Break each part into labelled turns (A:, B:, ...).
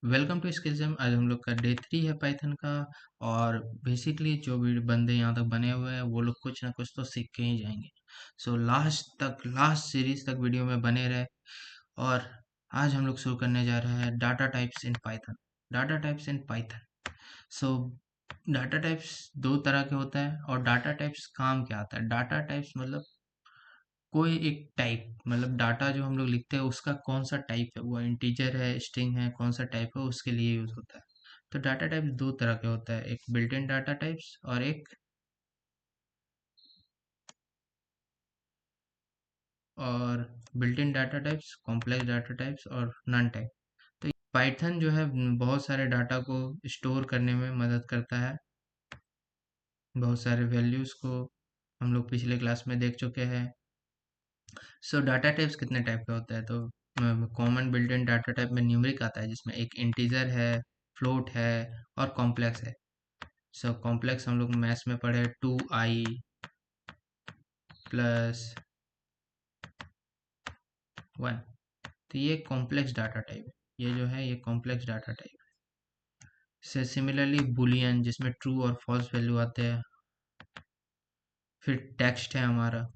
A: Welcome to स्किल्सम। आज हम लोग का डे 3 है पाइथन का। और बेसिकली जो भी बंदे यहाँ तक बने हुए हैं वो लोग कुछ ना कुछ तो सीख के ही जाएंगे। सो लास्ट सीरीज तक वीडियो में बने रहे। और आज हम लोग शुरू करने जा रहे हैं data types in Python. Data types in Python. So data types दो तरह के होता है और डाटा टाइप्स काम क्या आता है। डाटा टाइप्स मतलब कोई एक टाइप, मतलब डाटा जो हम लोग लिखते हैं उसका कौन सा टाइप है, वो इंटीजर है, स्ट्रिंग है, कौन सा टाइप है, उसके लिए यूज होता है। तो डाटा टाइप्स दो तरह के होता है, एक बिल्ट इन डाटा टाइप्स और built in data types, complex data types और नन टाइप। तो पाइथन जो है बहुत सारे डाटा को स्टोर करने में मदद करता है। बहुत सारे वैल्यूज को हम लोग पिछले क्लास में देख चुके हैं। सो डाटा टाइप्स कितने टाइप का होता है, तो common built in data type में न्यूमेरिक आता है जिसमें एक इंटीजर है, फ्लोट है और कॉम्प्लेक्स है। सो कॉम्प्लेक्स हम लोग मैथ्स में पढ़े 2i प्लस 1। तो ये कॉम्प्लेक्स डाटा टाइप है, ये जो है ये कॉम्प्लेक्स डाटा टाइप है। से सिमिलरली बुलियन जिसमें ट्रू और फॉल्स वैल्यू आते हैं। फिर टेक्स्ट है हमारा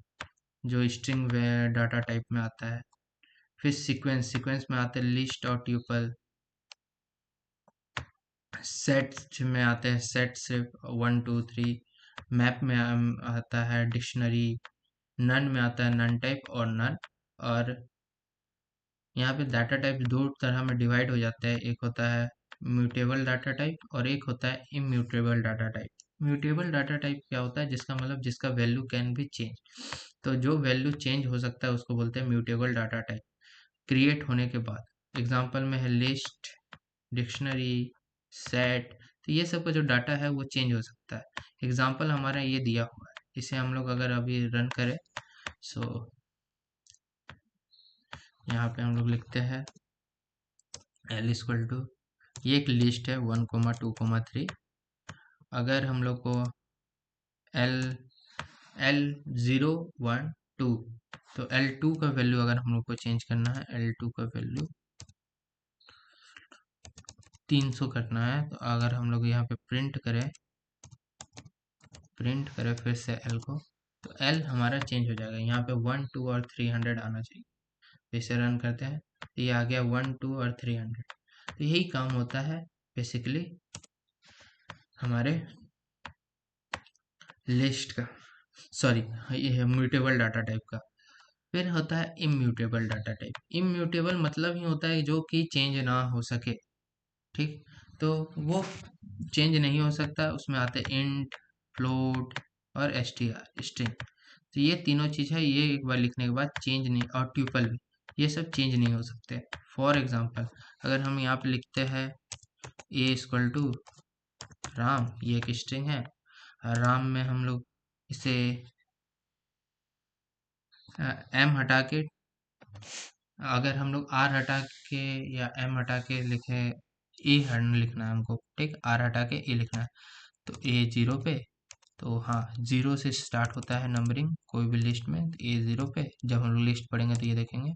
A: जो स्ट्रिंग डाटा टाइप में आता है। फिर सीक्वेंस, सीक्वेंस में आते हैं लिस्ट और ट्यूपल। सेट्स में आते हैं सेट सिर्फ 1 2 3। मैप में आता है डिक्शनरी। नन में आता है नन टाइप और नन। और यहाँ पे डाटा टाइप दो तरह में डिवाइड हो जाते हैं, एक होता है म्यूटेबल डाटा टाइप और एक होता है immutable data type. Mutable data type क्या होता है, जिसका मतलब जिसका वैल्यू कैन बी चेंज। तो जो वैल्यू चेंज हो सकता है उसको बोलते हैं म्यूटेबल डाटा टाइप, क्रिएट होने के बाद। एग्जाम्पल में है लिस्ट, डिक्शनरी, सेट। तो ये सब का जो डाटा है वो चेंज हो सकता है। एग्जाम्पल हमारा ये दिया हुआ है, इसे हम लोग अगर अभी रन करें। सो यहाँ पे हम लोग लिखते हैं एल इक्वल टू, ये एक लिस्ट है 1 2 3। अगर हम लोग को एल एल 0 1 2, तो L2 का वैल्यू अगर हम लोग को चेंज करना है, L2 का वैल्यू 300 करना है, तो अगर हम लोग यहाँ पे प्रिंट करें फिर से एल को, तो एल हमारा चेंज हो जाएगा। यहाँ पे 1 2 और 300 आना चाहिए। तो इसे रन करते हैं तो ये आ गया 1 2 और 300। तो यही काम होता है बेसिकली हमारे लिस्ट का, सॉरी, ये है म्यूटेबल डाटा टाइप का। फिर होता है इम्यूटेबल डाटा टाइप। इम्यूटेबल मतलब ही होता है जो कि चेंज ना हो सके। ठीक, तो वो चेंज नहीं हो सकता, उसमें आते हैं इंट, फ्लोट और एसटीआर, स्ट्रिंग। तो ये तीनों चीज है, ये एक बार लिखने के बाद चेंज नहीं, और ट्यूपल भी, ये सब चेंज नहीं हो सकते। फॉर एग्जाम्पल अगर हम यहाँ पे लिखते हैं ए इक्वल टू राम, ये एक स्ट्रिंग है। राम में हम लोग इसे एम हटा के, अगर हम लोग आर हटा के या एम हटा के लिखे, ए हन लिखना है हमको, ठीक, आर हटा के ए लिखना है। तो ए 0 पे, तो हाँ, 0 से स्टार्ट होता है नंबरिंग कोई भी लिस्ट में। तो ए 0 पे जब हम लोग लिस्ट पढ़ेंगे तो ये देखेंगे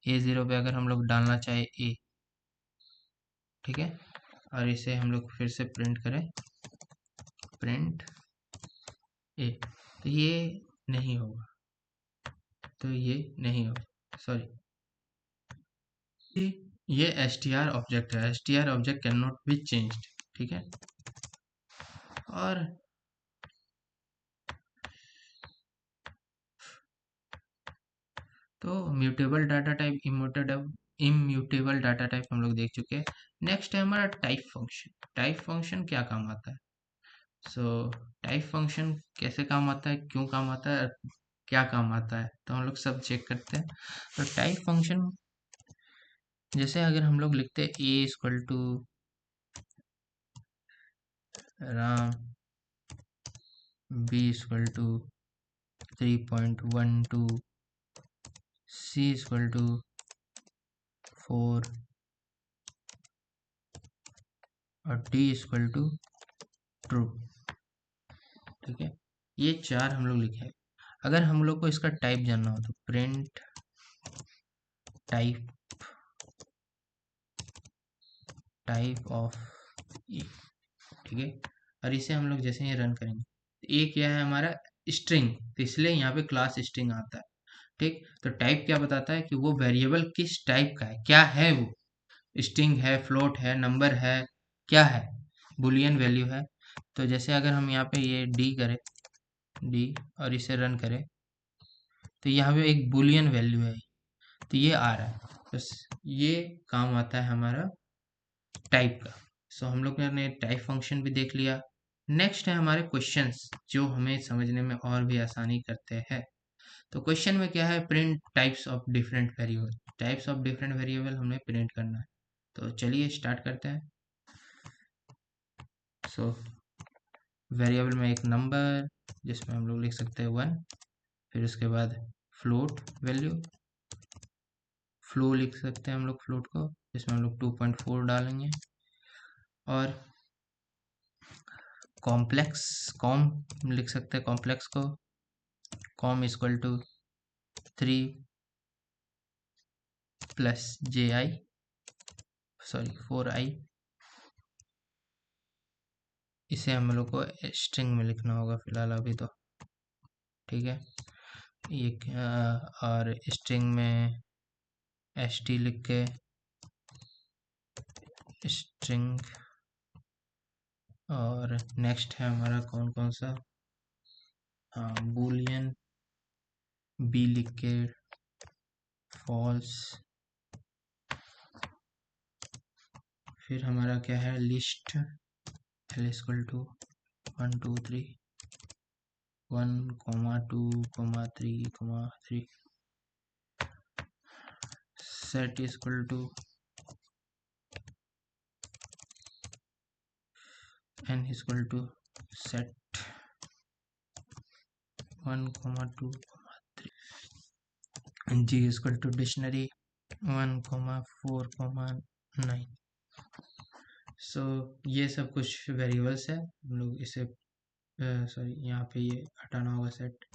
A: ए 0 पे अगर हम लोग डालना चाहे ए, ठीक है। और इसे हम लोग फिर से प्रिंट करें, प्रिंट ए, तो ये नहीं होगा, तो ये नहीं होगा, सॉरी। ये str ऑब्जेक्ट है, str object can not be changed, ठीक है। और तो mutable data type, immutable data type हम लोग देख चुके हैं। नेक्स्ट है हमारा टाइप फंक्शन। टाइप फंक्शन क्या काम आता है? सो टाइप फंक्शन कैसे काम आता है, क्यों काम आता है, क्या काम आता है, तो हम लोग सब चेक करते हैं। तो टाइप फंक्शन जैसे अगर हम लोग लिखते हैं A equal to Ram, B equal to 3.12, C equal to 4 और डी इक्वल टू ट्रू, ठीक है। ये चार हम लोग लिखे हैं। अगर हम लोग को इसका टाइप जानना हो तो प्रिंट टाइप टाइप ऑफ ई, ठीक है। और इसे हम लोग जैसे ही रन करेंगे, ए क्या है हमारा स्ट्रिंग, तो इसलिए यहाँ पे क्लास स्ट्रिंग आता है, ठीक। तो टाइप क्या बताता है कि वो वेरिएबल किस टाइप का है, क्या है वो, स्ट्रिंग है, फ्लोट है, नंबर है, क्या है, बुलियन वैल्यू है। तो जैसे अगर हम यहाँ पे ये डी करें, डी, और इसे रन करें, तो यहाँ पे एक बुलियन वैल्यू है, तो ये आ रहा है, बस ये काम आता है हमारा टाइप का। सो हम लोग ने टाइप फंक्शन भी देख लिया। नेक्स्ट है हमारे क्वेश्चंस, जो हमें समझने में और भी आसानी करते हैं। तो क्वेश्चन में क्या है, print types of different variable, types of different variable हमें प्रिंट करना है। तो चलिए स्टार्ट करते हैं। सो वेरिएबल में एक नंबर, जिसमें हम लोग लिख सकते हैं 1, फिर उसके बाद फ्लोट वैल्यू, फ्लो लिख सकते हैं हम लोग फ्लोट को, जिसमें हम लोग 2.4 डालेंगे, और कॉम्प्लेक्स, कॉम लिख सकते हैं कॉम्प्लेक्स को, कॉम equal to 3 plus j i, sorry 4i। इसे हम लोग को स्ट्रिंग में लिखना होगा फिलहाल अभी तो, ठीक है। ये और स्ट्रिंग में एस टी लिख के स्ट्रिंग, और नेक्स्ट है हमारा कौन कौन सा, हाँ बूलियन, बी लिख के फॉल्स, फिर हमारा क्या है list, L equal to 1 2 3, 1 2 3 set is equal to n is equal to set 1 2 3, g is equal to dictionary 1 4 9। सो ये सब कुछ वेरिएबल्स है, हम लोग इसे सॉरी यहाँ पे ये हटाना होगा सेट,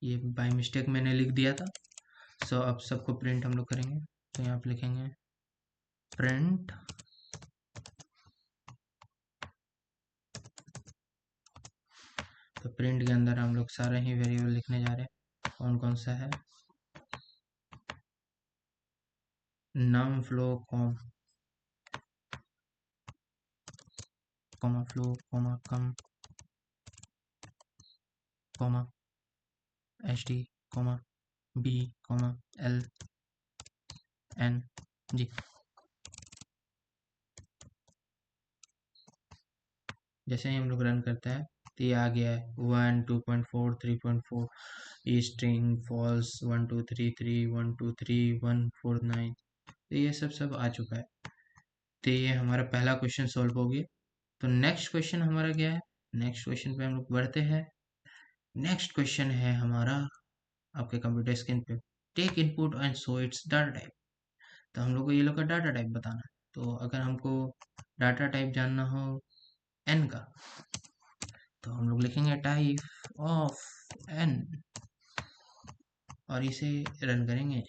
A: ये बाय मिस्टेक मैंने लिख दिया था। सो अब सबको प्रिंट हम लोग करेंगे, तो यहाँ पे लिखेंगे प्रिंट तो प्रिंट के अंदर हम लोग सारे ही वेरिएबल लिखने जा रहे हैं। कौन कौन सा है, नम फ्लो कॉमा फ्लो कम comma H D B L N G. जैसे ही हम लोग रन करते हैं तो ये आ गया है 1 2.4 3.4, ये स्ट्रिंग फॉल्स 1 2 3 3 1 2 3 1 4 9, तो ये सब आ चुका है। तो ये हमारा पहला क्वेश्चन सॉल्व हो गया। तो नेक्स्ट क्वेश्चन हमारा क्या है, नेक्स्ट क्वेश्चन पे हम लोग बढ़ते हैं। नेक्स्ट क्वेश्चन है हमारा आपके कंप्यूटर स्क्रीन पे, take input and show its data type. तो हम लोग को ये लोग का डाटा टाइप बताना है। तो अगर हमको डाटा टाइप जानना हो एन का, तो हम लोग लिखेंगे टाइप ऑफ एन, और इसे रन करेंगे।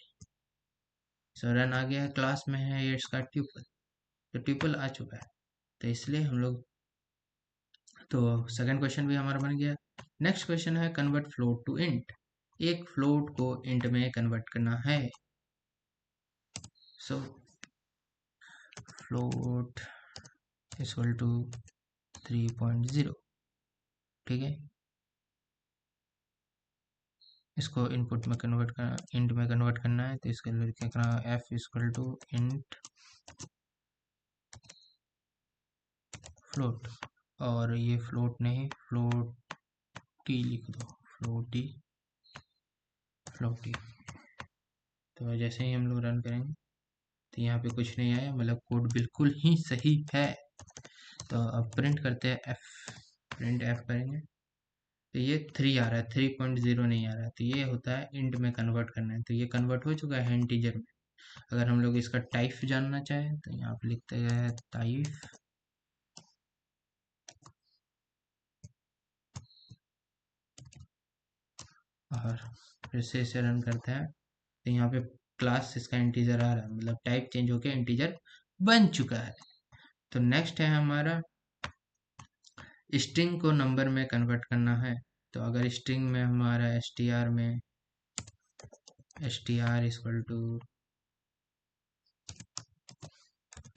A: सो रन आ गया है, क्लास में है ये इसका ट्यूपल, तो ट्यूपल आ चुका है, तो इसलिए हम लोग, तो सेकंड क्वेश्चन भी हमारा बन गया। नेक्स्ट क्वेश्चन है कन्वर्ट फ्लोट टू इंट, एक फ्लोट को इंट में कन्वर्ट करना है। सो फ्लोट इक्वल टू 3.0, ठीक है। इसको इनपुट में कन्वर्ट करना, इंट में कन्वर्ट करना है, तो इसके लिए लिखना F equal to int float, और ये फ्लोट नहीं फ्लोट टी लिख दो, फ्लोटी फ्लोटी। तो जैसे ही हम लोग रन करेंगे तो यहाँ पे कुछ नहीं आया, मतलब कोड बिल्कुल ही सही है। तो अब प्रिंट करते हैं एफ, प्रिंट एफ करेंगे, तो ये 3 आ रहा है, 3.0 नहीं आ रहा है, तो ये होता है इंट में कन्वर्ट करना है, तो ये कन्वर्ट हो चुका है इंटीजर में। अगर हम लोग इसका टाइप जानना चाहें तो यहाँ पे लिखते हैं टाइप, और फिर से इसे रन करते हैं, तो यहाँ पे क्लास इसका इंटीजर आ रहा है, मतलब टाइप चेंज होके इंटीजर बन चुका है। तो नेक्स्ट है हमारा स्ट्रिंग को नंबर में कन्वर्ट करना है। तो अगर स्ट्रिंग में हमारा str में str इक्वल टू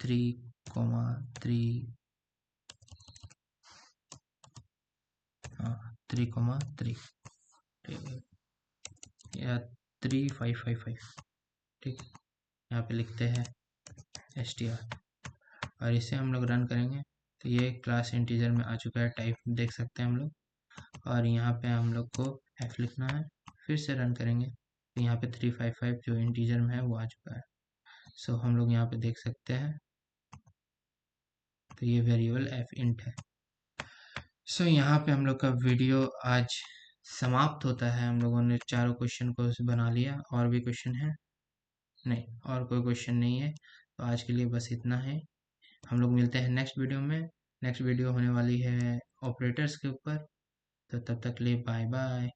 A: 3,3 3,3 या 3,555 ठीक, यहाँ पे लिखते हैं str और इसे हम लोग रन करेंगे तो ये क्लास इंटीजर में आ चुका है, टाइप देख सकते हैं हम लोग। और यहाँ पे हम लोग को f लिखना है, फिर से रन करेंगे तो यहाँ पे 355 जो इंटीजर में है वो आ चुका है। सो हम लोग यहाँ पे देख सकते हैं तो ये वेरिएबल f int है। सो यहाँ पे हम लोग का वीडियो आज समाप्त होता है। हम लोगों ने चारों क्वेश्चन को बना लिया। और भी क्वेश्चन है? नहीं, और कोई क्वेश्चन नहीं है। तो आज के लिए बस इतना है। हम लोग मिलते हैं नेक्स्ट वीडियो में। नेक्स्ट वीडियो होने वाली है ऑपरेटर्स के ऊपर। तो तब तक के लिए बाय बाय।